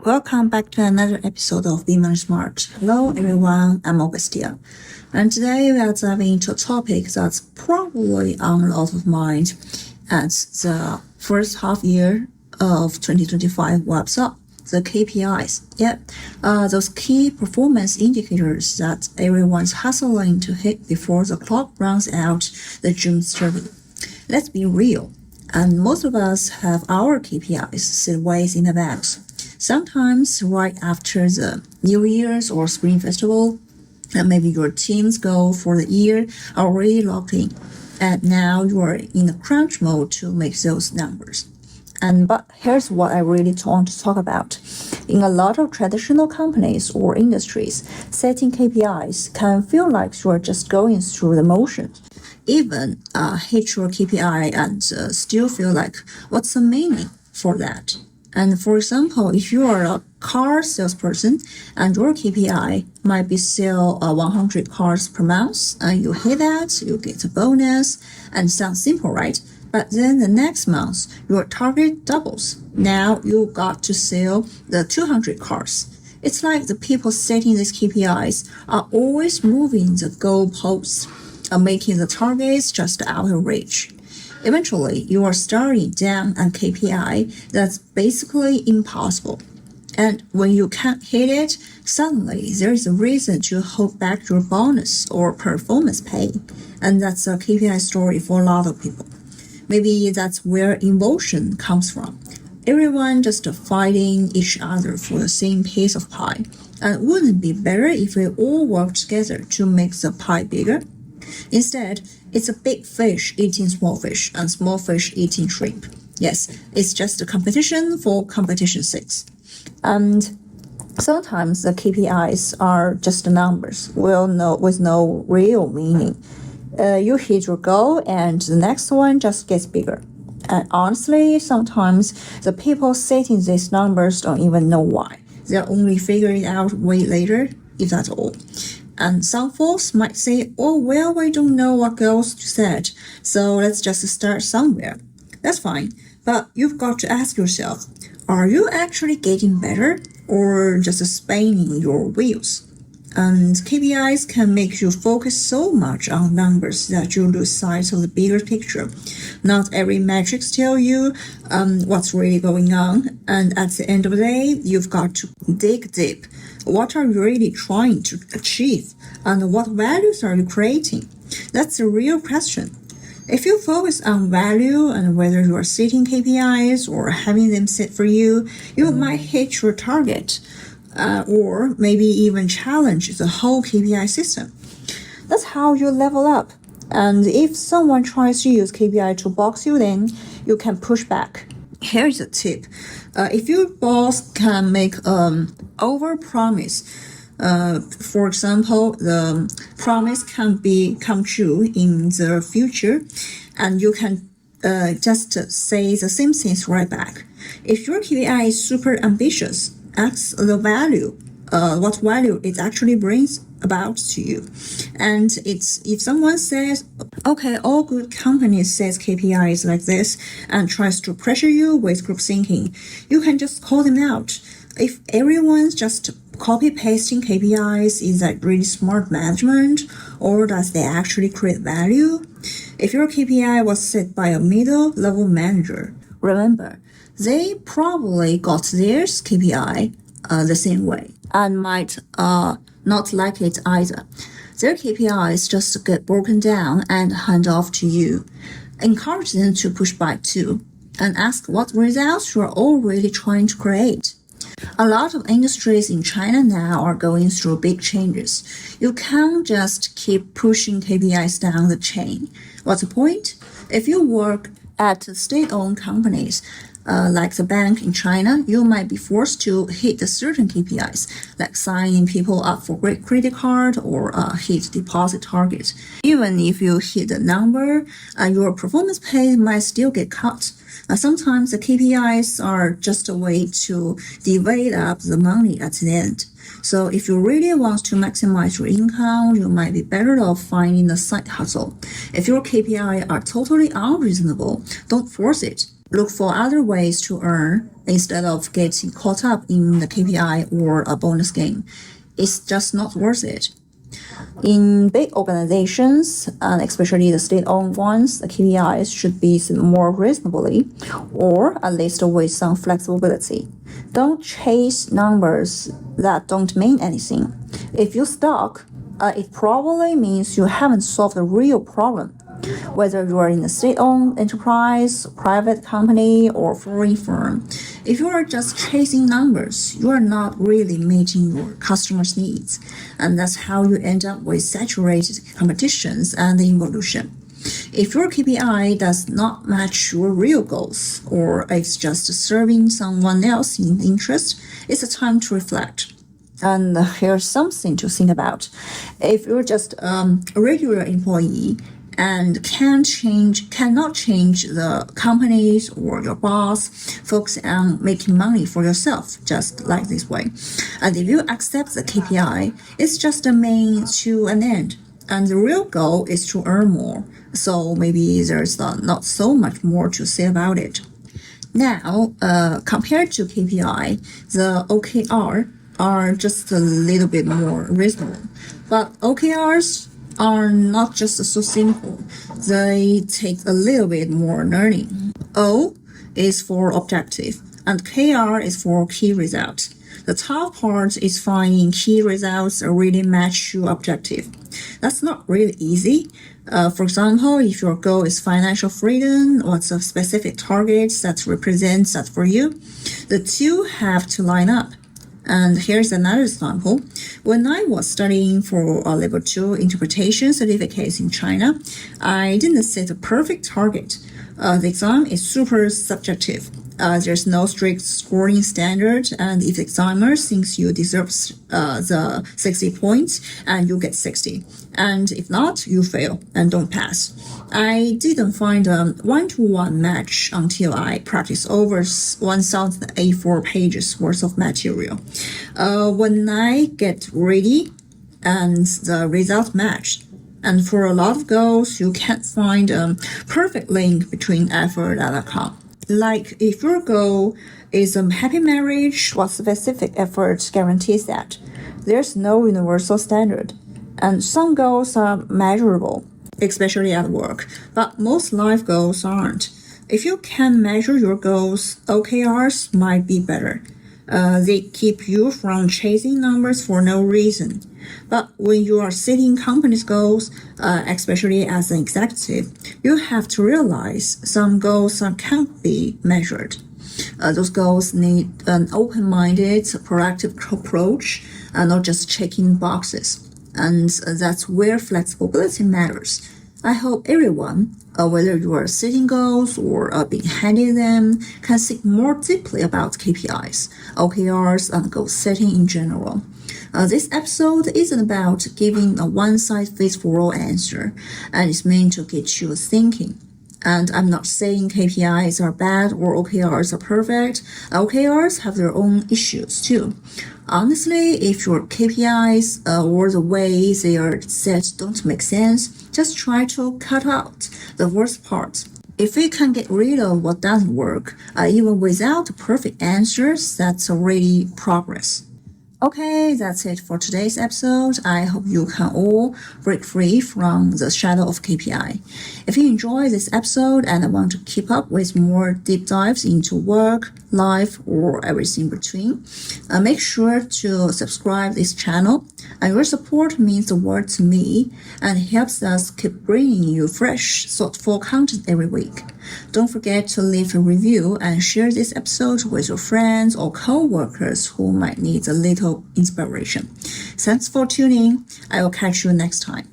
Welcome back to another episode of Be More Smart. Hello everyone, I'm Augustia. And today we are diving into a topic that's probably on a lot of mind at the first half year of 2025 wraps up, the KPIs. Those key performance indicators that everyone's hustling to hit before the clock runs out the June 30. Let's be real. And most of us have our KPIs set ways in advance. Sometimes right after the New Year's or Spring Festival, and maybe your team's goal for the year are already locked in. And now you are in a crunch mode to make those numbers. But here's what I really want to talk about. In a lot of traditional companies or industries, setting KPIs can feel like you're just going through the motions. Even hit your KPI and still feel like, what's the meaning for that? And for example, if you are a car salesperson and your KPI might be sell 100 cars per month, and you hit that, you get a bonus, and sounds simple, right? But then the next month, your target doubles. Now you got to sell the 200 cars. It's like the people setting these KPIs are always moving the goalposts, making the targets just out of reach. Eventually, you are starting down a KPI that's basically impossible. And when you can't hit it, suddenly there is a reason to hold back your bonus or performance pay. And that's a KPI story for a lot of people. Maybe that's where emotion comes from. Everyone just fighting each other for the same piece of pie. And wouldn't it be better if we all worked together to make the pie bigger? Instead, it's a big fish eating small fish and small fish eating shrimp. Yes, it's just a competition for competition's sake. And sometimes the KPIs are just numbers with no real meaning. You hit your goal and the next one just gets bigger. And honestly, sometimes the people setting these numbers don't even know why. They'll only figure it out way later, if that's all. And some folks might say, oh, well, we don't know what goals to set, so let's just start somewhere. That's fine, but you've got to ask yourself, are you actually getting better or just spinning your wheels? And KPIs can make you focus so much on numbers that you lose sight of the bigger picture. Not every metric tells you what's really going on. And at the end of the day, you've got to dig deep. What are you really trying to achieve? And what values are you creating? That's a real question. If you focus on value and whether you are setting KPIs or having them set for you, you might hit your target. Or maybe even challenge the whole KPI system. That's how you level up. And if someone tries to use KPI to box you in, you can push back. Here's a tip. If your boss can make over-promise, for example, the promise can come true in the future, and you can just say the same things right back. If your KPI is super ambitious, ask the value, what value it actually brings about to you. And if someone says, okay, all good companies set KPIs like this and tries to pressure you with group thinking, you can just call them out. If everyone's just copy-pasting KPIs, is that really smart management, or does they actually create value? If your KPI was set by a middle-level manager, remember, they probably got theirs KPI the same way and might not like it either. Their KPIs just get broken down and hand off to you. Encourage them to push back too and ask what results you're all really trying to create. A lot of industries in China now are going through big changes. You can't just keep pushing KPIs down the chain. What's the point? If you work at state-owned companies, like the bank in China, you might be forced to hit certain KPIs, like signing people up for credit card or hit deposit targets. Even if you hit the number, your performance pay might still get cut. Sometimes the KPIs are just a way to divide up the money at the end. So if you really want to maximize your income, you might be better off finding a side hustle. If your KPI are totally unreasonable, don't force it. Look for other ways to earn instead of getting caught up in the KPI or a bonus game. It's just not worth it. In big organizations, and especially the state-owned ones, the KPIs should be set more reasonably, or at least with some flexibility. Don't chase numbers that don't mean anything. If you're stuck, it probably means you haven't solved the real problem. Whether you are in a state-owned enterprise, private company, or foreign firm, if you are just chasing numbers, you are not really meeting your customers' needs, and that's how you end up with saturated competitions and involution. If your KPI does not match your real goals, or it's just serving someone else's interest, it's a time to reflect. And here's something to think about. If you're just a regular employee and cannot change the companies or your boss, focus on making money for yourself, just like this way. And if you accept the KPI, it's just a means to an end. And the real goal is to earn more. So maybe there's not so much more to say about it. Now, compared to KPI, the OKR are just a little bit more reasonable. But OKRs are not just so simple. They take a little bit more learning. O is for objective, and KR is for key result. The top part is finding key results that really match your objective. That's not really easy. For example, if your goal is financial freedom, what's a specific target that represents that for you? The two have to line up. And here's another example. When I was studying for a level 2 interpretation certificate in China, I didn't set a perfect target. The exam is super subjective. There's no strict scoring standard, and if the examiner thinks you deserve the 60 points, and you get 60. And if not, you fail and don't pass. I didn't find a one-to-one match until I practiced over 1,000 A4 pages worth of material. When I get ready and the result matched, and for a lot of goals, you can't find a perfect link between effort and outcome. Like if your goal is a happy marriage, what specific effort guarantees that? There's no universal standard. And some goals are measurable, especially at work, but most life goals aren't. If you can measure your goals, OKRs might be better. They keep you from chasing numbers for no reason. But when you are setting company's goals, especially as an executive, you have to realize some goals can't be measured. Those goals need an open-minded, proactive approach, not just checking boxes. And that's where flexibility matters. I hope everyone, whether you are setting goals or being handed them, can think more deeply about KPIs, OKRs, and goal setting in general. This episode isn't about giving a one-size-fits-all answer, and it's meant to get you thinking. And I'm not saying KPIs are bad or OKRs are perfect. OKRs have their own issues too. Honestly, if your KPIs or the way they are set don't make sense, just try to cut out the worst part. If we can get rid of what doesn't work, even without perfect answers, that's already progress. Okay, that's it for today's episode. I hope you can all break free from the shadow of KPI. If you enjoy this episode and want to keep up with more deep dives into work, life, or everything between, make sure to subscribe this channel. And your support means the world to me and helps us keep bringing you fresh, thoughtful content every week. Don't forget to leave a review and share this episode with your friends or co-workers who might need a little inspiration. Thanks for tuning in. I will catch you next time.